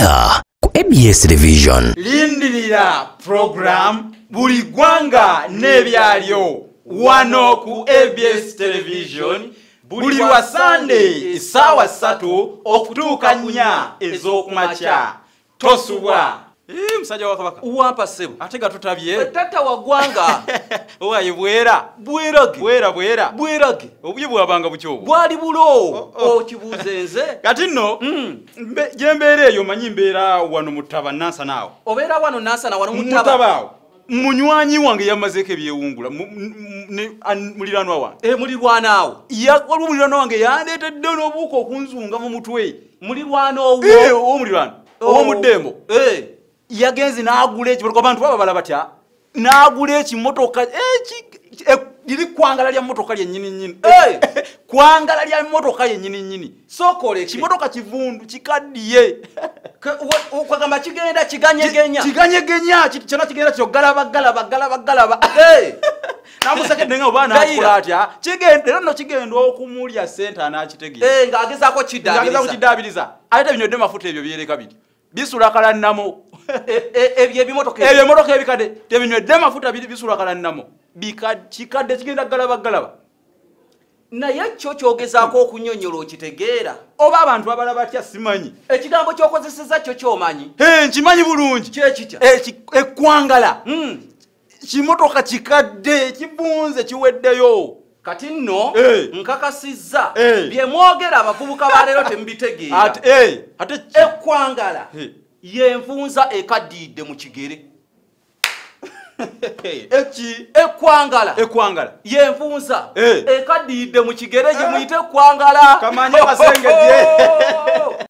Wera ku ABS Television. Lindirira program buli gwanga nebyalyo wano ku ABS Television buli wa Sunday sawa 3 okutuuka 4 ez'okumakya. Tosubwa. Musajja wa Kabaka. Uwampa sebo. Atega tutabye. Tata wa gwanga. Owaye bwera. Bwerage. Bwera. Bwerage. Obuye bwabanga buchobo. Bwali bulo. Okibuzenze. Kati nno jembeere eyo manyi mbeera wano mutaba nansa naawo. Obeera wano nansa na wano mutaba. Munywanyi wange yamazeko ebyewungula muliranwa wange. Mulirwanaawo. Waliwo muliranwa wange yandeetedde n'obuuka okunzunga mu mutwe. Mulirwana owo. Omulirwana. Owomuddembo. Yagenze n'agula ekimotoka abantu baba balaba batya. N'agula ekimotoka liri kwangala lya motoka lye nnyini. Kwangala lya motoka ye nnyini. Sokole kimotoka kivundu kikaddiye. Okwagamba kigenda kiganyegenya. Kiganyegenya kyona kigenda kyo galaba. Namusekedde nga obaana akula atya. Kigenda nno kigenda okumulya senta anakitegeera. Ng'agezaako kidaabiriza. Ate bino dde mafuta ebyo byereka biri. Bisula kalannamo. Ebimotoka ebimotoka ebikadde tebinywedde mafuta bisula kalannamo. Kikadde kigenda galaba. Naye kyo kyogezaako okunnyonnyola okitegeera. Oba abantu abalaba batya simanyi. Ekigambo ky'okozesezza kyo ky'omanyi. Nkimanyi bulungi. Kyekitya. Ekwangala. Kimotoka kikadde kibunze kiweddeyo. Kati nno nkakasizza bye mwogera abavubuka ba leero temubitegeera. Ate ekwangala yenvunza ekaddiidde mu kigere. Ekwangala yenvunza ekaddiidde mu kigere gye muyite ekwangala. Kamanye basengedde.